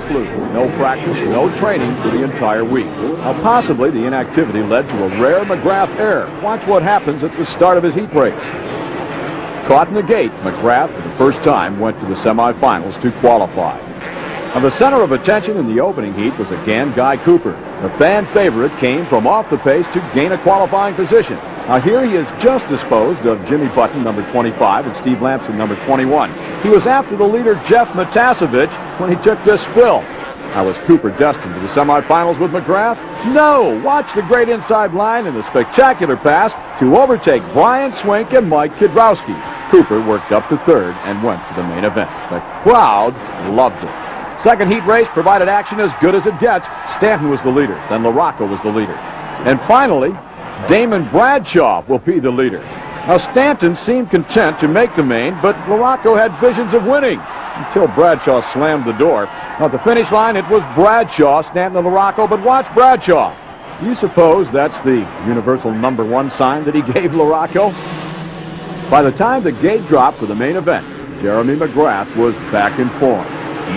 flu. No practice, no training for the entire week. Now, possibly the inactivity led to a rare Mcgrath error. Watch what happens at the start of his heat race. Caught in the gate, Mcgrath, for the first time, went to the semifinals to qualify. Now, the center of attention in the opening heat was again Guy Cooper. The fan favorite came from off the pace to gain a qualifying position. Now, here he is just disposed of Jimmy Button, number 25, and Steve Lamson, number 21. He was after the leader, Jeff Matasevich, when he took this spill. Now, was Cooper destined to the semifinals with Mcgrath? No! Watch the great inside line and the spectacular pass to overtake Brian Swink and Mike Kidrowski. Cooper worked up to third and went to the main event. The crowd loved it. Second heat race provided action as good as it gets. Stanton was the leader. Then LaRocco was the leader. And finally, Damon Bradshaw will be the leader. Now, Stanton seemed content to make the main, but LaRocco had visions of winning until Bradshaw slammed the door. Now, at the finish line, it was Bradshaw, Stanton, and LaRocco, but watch Bradshaw. Do you suppose that's the universal #1 sign that he gave LaRocco? By the time the gate dropped for the main event, Jeremy Mcgrath was back in form.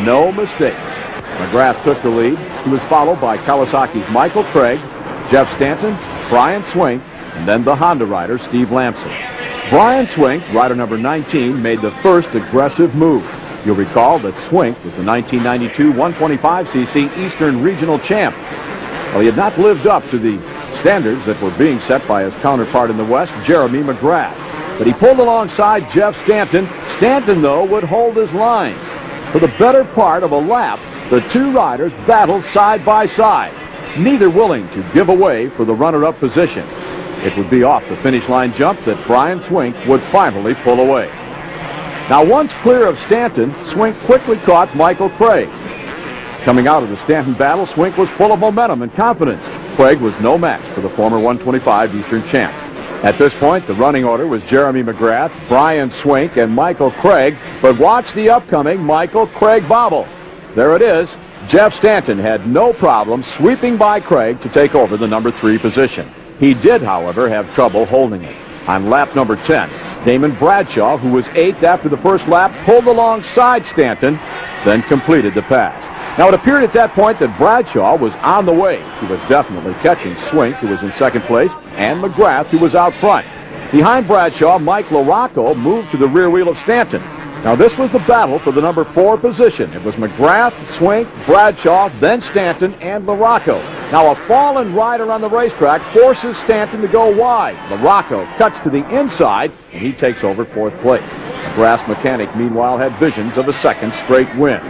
No mistakes. Mcgrath took the lead. He was followed by Kawasaki's Michael Craig, Jeff Stanton, Brian Swink, and then the Honda rider, Steve Lamson. Brian Swink, rider number 19, made the first aggressive move. You'll recall that Swink was the 1992 125cc Eastern Regional champ. Well, he had not lived up to the standards that were being set by his counterpart in the West, Jeremy Mcgrath. But he pulled alongside Jeff Stanton. Stanton, though, would hold his line. For the better part of a lap, the two riders battled side by side, neither willing to give away for the runner-up position. It would be off the finish line jump that Brian Swink would finally pull away. Now, once clear of Stanton, Swink quickly caught Michael Craig. Coming out of the Stanton battle, Swink was full of momentum and confidence. Craig was no match for the former 125 Eastern champ. At this point, the running order was Jeremy Mcgrath, Brian Swink, and Michael Craig, but watch the upcoming Michael Craig bobble. There it is. Jeff Stanton had no problem sweeping by Craig to take over the number 3 position. He did, however, have trouble holding it. On lap number 10, Damon Bradshaw, who was 8th after the first lap, pulled alongside Stanton, then completed the pass. Now, it appeared at that point that Bradshaw was on the way. He was definitely catching Swink, who was in second place, and Mcgrath, who was out front. Behind Bradshaw, Mike LaRocco moved to the rear wheel of Stanton. Now, this was the battle for the number 4 position. It was Mcgrath, Swink, Bradshaw, then Stanton, and LaRocco. Now, a fallen rider on the racetrack forces Stanton to go wide. LaRocco cuts to the inside, and he takes over 4th place. Mcgrath's mechanic, meanwhile, had visions of a second straight win.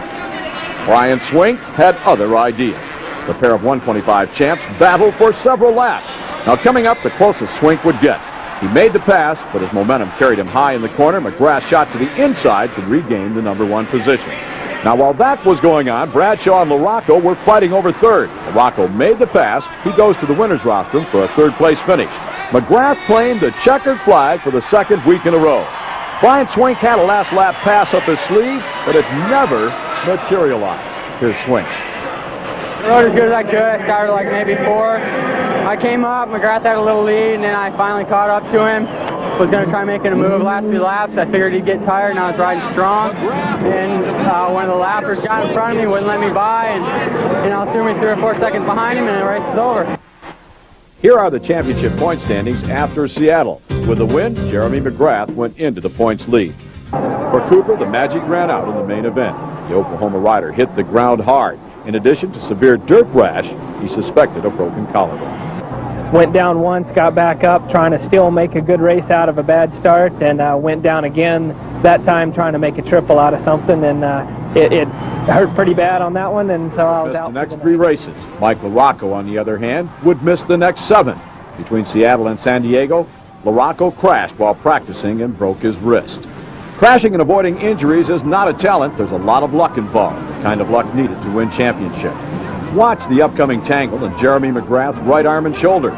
Brian Swink had other ideas. The pair of 125 champs battled for several laps. Now, coming up, the closest Swink would get. He made the pass, but his momentum carried him high in the corner. Mcgrath shot to the inside to regain the number 1 position. Now, while that was going on, Bradshaw and LaRocco were fighting over third. LaRocco made the pass. He goes to the winner's rostrum for a third-place finish. Mcgrath claimed the checkered flag for the second week in a row. Brian Swink had a last lap pass up his sleeve, but it never materialized. Here's Swink. I rode as good as I could. I started like maybe 4. I came up, Mcgrath had a little lead, and then I finally caught up to him. Was going to try making a move last few laps. I figured he'd get tired, and I was riding strong. And one of the lappers got in front of me, wouldn't let me by, and threw me 3 or 4 seconds behind him, and the race is over. Here are the championship point standings after Seattle. With a win, Jeremy Mcgrath went into the points lead. For Cooper, the magic ran out in the main event. The Oklahoma rider hit the ground hard. In addition to severe dirt rash, he suspected a broken collarbone. Went down once, got back up, trying to still make a good race out of a bad start, and went down again, that time trying to make a triple out of something, and it hurt pretty bad on that one, and so I was out. The next 3 races. Mike LaRocco, on the other hand, would miss the next 7. Between Seattle and San Diego, LaRocco crashed while practicing and broke his wrist. Crashing and avoiding injuries is not a talent. There's a lot of luck involved, the kind of luck needed to win championship. Watch the upcoming tangle in Jeremy Mcgrath's right arm and shoulder.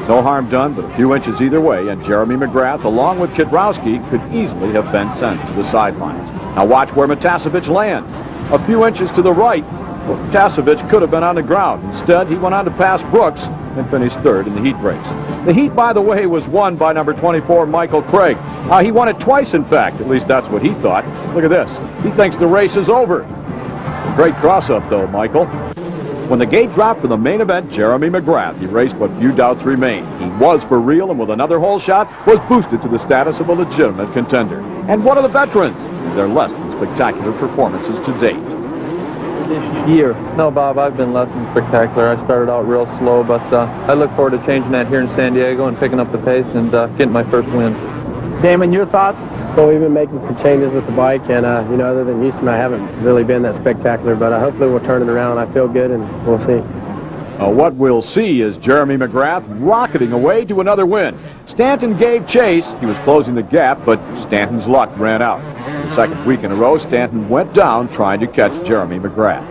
No harm done, but a few inches either way, and Jeremy Mcgrath, along with Kidrowski, could easily have been sent to the sidelines. Now watch where Matasevich lands. A few inches to the right, but Matasevich could have been on the ground. Instead, he went on to pass Brooks and finished 3rd in the heat race. The heat, by the way, was won by number 24, Michael Craig. He won it twice, in fact. At least that's what he thought. Look at this. He thinks the race is over. Great cross-up, though, Michael. When the gate dropped for the main event, Jeremy Mcgrath erased what few doubts remained. He was for real, and with another hole shot, was boosted to the status of a legitimate contender. And what of the veterans? Their less than spectacular performances to date. This year? No, Bob, I've been less than spectacular. I started out real slow, but I look forward to changing that here in San Diego and picking up the pace and getting my first win. Damon, your thoughts? Well, we've been making some changes with the bike, and other than Houston, I haven't really been that spectacular, but hopefully we'll turn it around. I feel good, and we'll see. What we'll see is Jeremy Mcgrath rocketing away to another win. Stanton gave chase. He was closing the gap, but Stanton's luck ran out. The second week in a row, Stanton went down trying to catch Jeremy Mcgrath.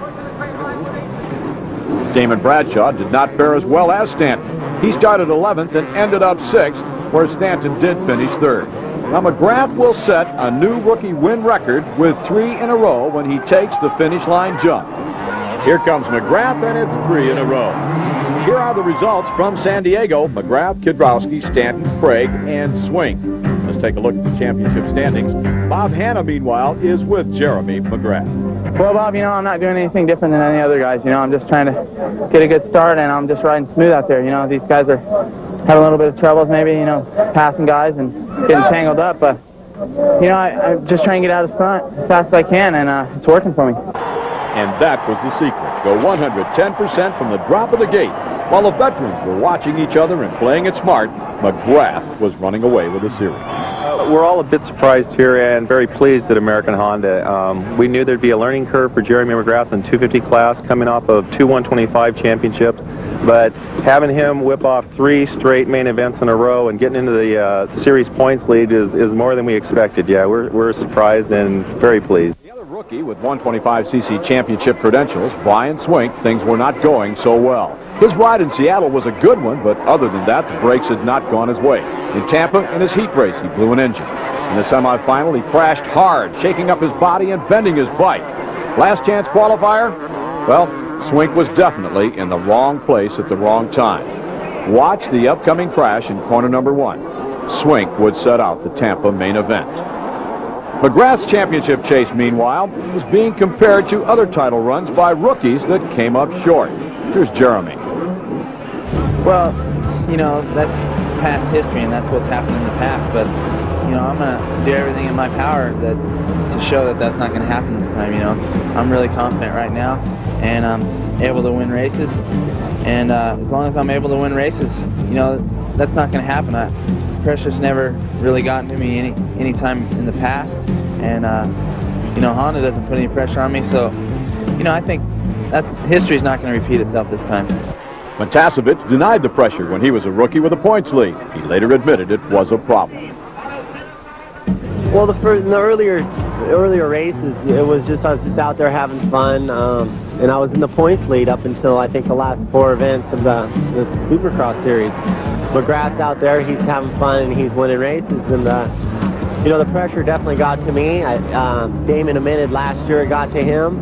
Damon Bradshaw did not fare as well as Stanton. He started 11th and ended up 6th, where Stanton did finish 3rd. Now, Mcgrath will set a new rookie win record with 3 in a row when he takes the finish line jump. Here comes Mcgrath, and it's 3 in a row. Here are the results from San Diego. Mcgrath, Kidrowski, Stanton, Craig, and Swink. Let's take a look at the championship standings. Bob Hanna, meanwhile, is with Jeremy Mcgrath. Well, Bob, I'm not doing anything different than any other guys. I'm just trying to get a good start, and I'm just riding smooth out there. These guys are having a little bit of troubles, maybe, passing guys and getting tangled up, but, I'm just trying to get out of front as fast as I can, and it's working for me. And that was the secret. Go 110% from the drop of the gate. While the veterans were watching each other and playing it smart, Mcgrath was running away with the series. We're all a bit surprised here and very pleased at American Honda. We knew there'd be a learning curve for Jeremy Mcgrath in 250 class coming off of 2 125 championships, but having him whip off 3 straight main events in a row and getting into the series points lead is more than we expected. Yeah, we're surprised and very pleased. Rookie with 125cc championship credentials, Brian Swink, things were not going so well. His ride in Seattle was a good one, but other than that, the brakes had not gone his way. In Tampa, in his heat race, he blew an engine. In the semifinal, he crashed hard, shaking up his body and bending his bike. Last chance qualifier? Well, Swink was definitely in the wrong place at the wrong time. Watch the upcoming crash in corner number 1. Swink would set out the Tampa main event. Mcgrath's championship chase, meanwhile, was being compared to other title runs by rookies that came up short. Here's Jeremy. Well, that's past history, and that's what's happened in the past. But, I'm going to do everything in my power to show that that's not going to happen this time. I'm really confident right now, and I'm able to win races. And as long as I'm able to win races, that's not going to happen. Pressure's never really gotten to me any time in the past, and Honda doesn't put any pressure on me, so I think history's not going to repeat itself this time. Matasevich denied the pressure when he was a rookie with a points lead. He later admitted it was a problem. Well, in the earlier races, I was just out there having fun, and I was in the points lead up until I think the last 4 events of the Supercross series. Mcgrath's out there, he's having fun, and he's winning races, and the pressure definitely got to me. Damon admitted last year it got to him,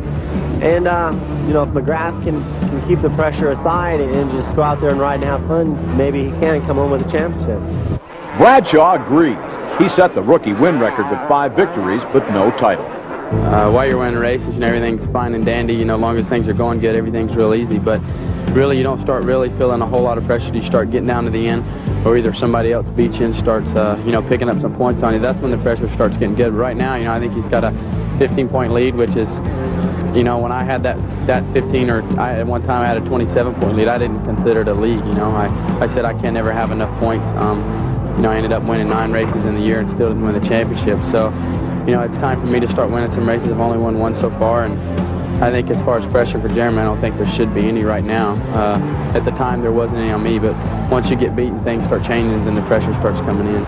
and if Mcgrath can keep the pressure aside and just go out there and ride and have fun, maybe he can come home with a championship. Bradshaw agrees. He set the rookie win record with 5 victories, but no title. While you're winning races and everything's fine and dandy, as long as things are going good, everything's real easy. But really, you don't start really feeling a whole lot of pressure till you start getting down to the end, or either somebody else beats you and starts, picking up some points on you. That's when the pressure starts getting good. Right now, I think he's got a 15-point lead, which is, when I had that 15, or at one time I had a 27-point lead, I didn't consider it a lead. I said I can never have enough points. I ended up winning 9 races in the year and still didn't win the championship. So, it's time for me to start winning some races. I've only won 1 so far, and I think as far as pressure for Jeremy, I don't think there should be any right now. At the time, there wasn't any on me, but once you get beaten, things start changing, then the pressure starts coming in.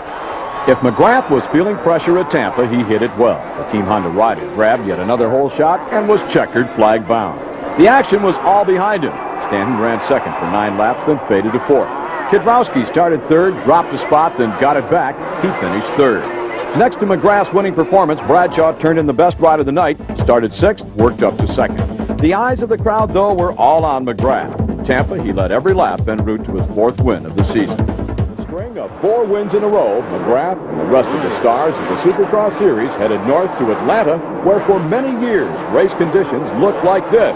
If Mcgrath was feeling pressure at Tampa, he hit it well. The Team Honda rider grabbed yet another hole shot and was checkered flag bound. The action was all behind him. Stanton ran second for 9 laps, then faded to 4th. Kidrowski started 3rd, dropped a spot, then got it back. He finished 3rd. Next to Mcgrath's winning performance, Bradshaw turned in the best ride of the night, started 6th, worked up to 2nd. The eyes of the crowd, though, were all on Mcgrath. In Tampa, he led every lap en route to his 4th win of the season. The spring string of 4 wins in a row, McGrath and the rest of the stars of the Supercross Series headed north to Atlanta, where for many years race conditions looked like this.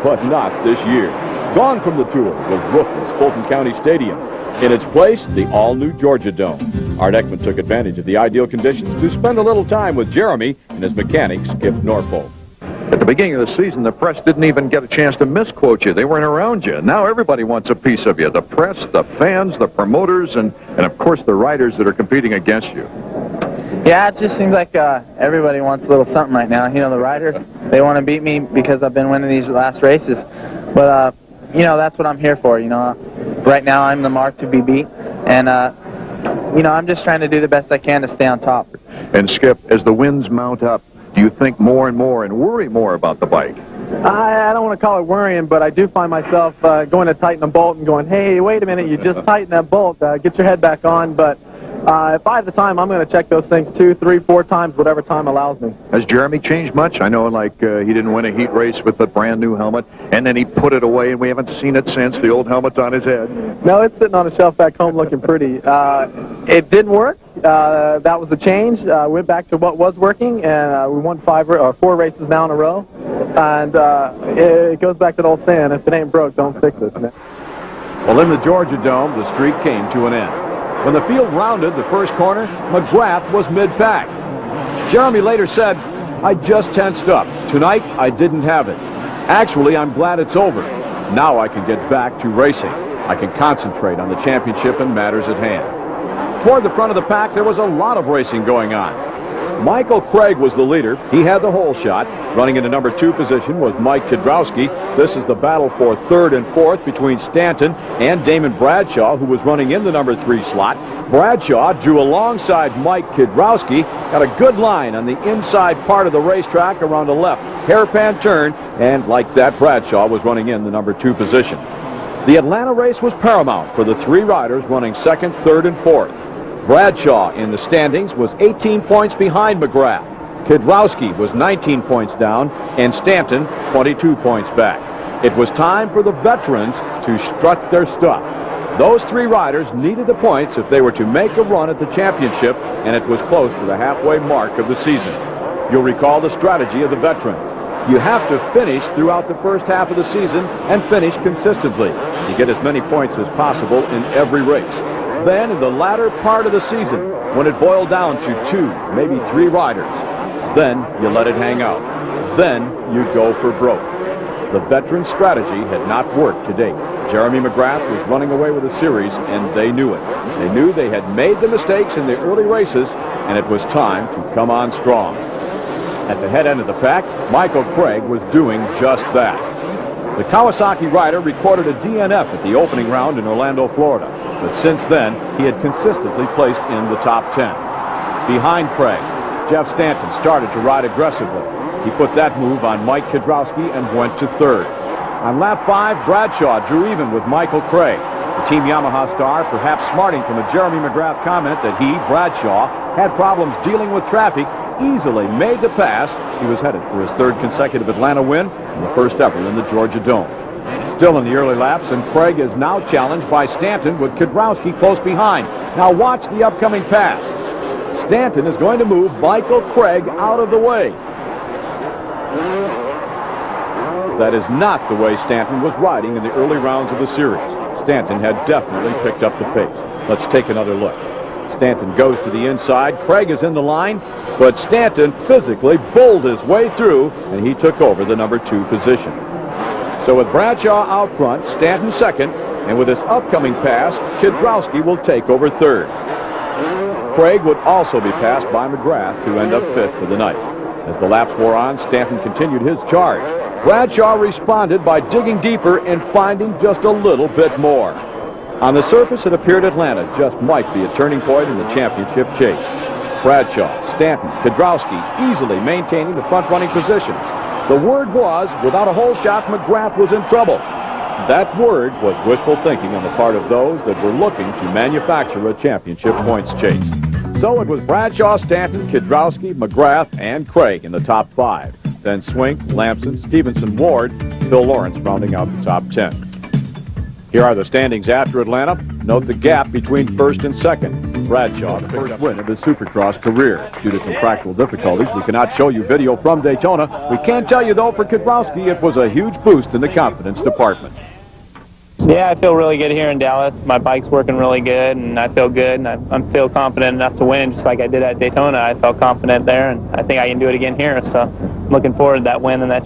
But not this year. Gone from the tour was roofless Fulton County Stadium. In its place, the all-new Georgia Dome. Art Ekman took advantage of the ideal conditions to spend a little time with Jeremy and his mechanic, Skip Norfolk. At the beginning of the season, the press didn't even get a chance to misquote you. They weren't around you. Now everybody wants a piece of you. The press, the fans, the promoters, and of course the riders that are competing against you. Yeah, it just seems like everybody wants a little something right now. You know, the riders, they want to beat me because I've been winning these last races. But, you know, that's what I'm here for, you know. Right now I'm the mark to be beat. And, you know, I'm just trying to do the best I can to stay on top. And, Skip, as the wins mount up, do you think more and more and worry more about the bike? I don't want to call it worrying, but I do find myself going to tighten a bolt and going, hey, wait a minute, you just tightened that bolt. Get your head back on. But if I have the time, I'm going to check those things 2, 3, 4 times, whatever time allows me. Has Jeremy changed much? I know, like, he didn't win a heat race with the brand-new helmet, and then he put it away, and we haven't seen it since. The old helmet's on his head. No, it's sitting on a shelf back home looking pretty. It didn't work. That was the change. Went back to what was working, and we won 4 races now in a row. And it goes back to the old saying, if it ain't broke, don't fix it. Well, in the Georgia Dome, the streak came to an end. When the field rounded the first corner, McGrath was mid-pack. Jeremy later said, I just tensed up. Tonight, I didn't have it. Actually, I'm glad it's over. Now I can get back to racing. I can concentrate on the championship and matters at hand. Toward the front of the pack, there was a lot of racing going on. Michael Craig was the leader. He had the whole shot. Running into number 2 position was Mike Kidrowski. This is the battle for 3rd and 4th between Stanton and Damon Bradshaw, who was running in the number 3 slot. Bradshaw drew alongside Mike Kidrowski, got a good line on the inside part of the racetrack around a left hairpin turn, and like that, Bradshaw was running in the number 2 position. The Atlanta race was paramount for the 3 riders running 2nd, 3rd, and 4th. Bradshaw in the standings was 18 points behind McGrath. Kidrowski was 19 points down, and Stanton 22 points back. It was time for the veterans to strut their stuff. Those 3 riders needed the points if they were to make a run at the championship, and it was close to the halfway mark of the season. You'll recall the strategy of the veterans. You have to finish throughout the first half of the season and finish consistently. You get as many points as possible in every race. Then, in the latter part of the season, when it boiled down to 2, maybe 3 riders, then you let it hang out. Then you go for broke. The veteran strategy had not worked to date. Jeremy McGrath was running away with the series, and they knew it. They knew they had made the mistakes in the early races, and it was time to come on strong. At the head end of the pack, Michael Craig was doing just that. The Kawasaki rider recorded a DNF at the opening round in Orlando, Florida. But since then, he had consistently placed in the top 10. Behind Craig, Jeff Stanton started to ride aggressively. He put that move on Mike Kidrowski and went to 3rd. On lap 5, Bradshaw drew even with Michael Craig. The Team Yamaha star, perhaps smarting from a Jeremy McGrath comment that he, Bradshaw, had problems dealing with traffic, easily made the pass. He was headed for his 3rd consecutive Atlanta win and the first ever in the Georgia Dome. Still in the early laps, and Craig is now challenged by Stanton with Kidrowski close behind. Now watch the upcoming pass. Stanton is going to move Michael Craig out of the way. That is not the way Stanton was riding in the early rounds of the series. Stanton had definitely picked up the pace. Let's take another look. Stanton goes to the inside. Craig is in the line, but Stanton physically bowled his way through, and he took over the number 2 position. So with Bradshaw out front, Stanton 2nd, and with this upcoming pass, Kidrowski will take over 3rd. Craig would also be passed by McGrath to end up 5th for the night. As the laps wore on, Stanton continued his charge. Bradshaw responded by digging deeper and finding just a little bit more. On the surface, it appeared Atlanta just might be a turning point in the championship chase. Bradshaw, Stanton, Kidrowski easily maintaining the front-running positions. The word was, without a hole shot, McGrath was in trouble. That word was wishful thinking on the part of those that were looking to manufacture a championship points chase. So it was Bradshaw, Stanton, Kidrowski, McGrath, and Craig in the top 5. Then Swink, Lamson, Stevenson, Ward, Phil Lawrence rounding out the top 10. Here are the standings after Atlanta. Note the gap between first and second. Bradshaw, the first win of his Supercross career. Due to contractual difficulties, we cannot show you video from Daytona. We can tell you, though, for Kudrowski, it was a huge boost in the confidence department. Yeah, I feel really good here in Dallas. My bike's working really good, and I feel good, and I feel confident enough to win, just like I did at Daytona. I felt confident there, and I think I can do it again here. So I'm looking forward to that win and that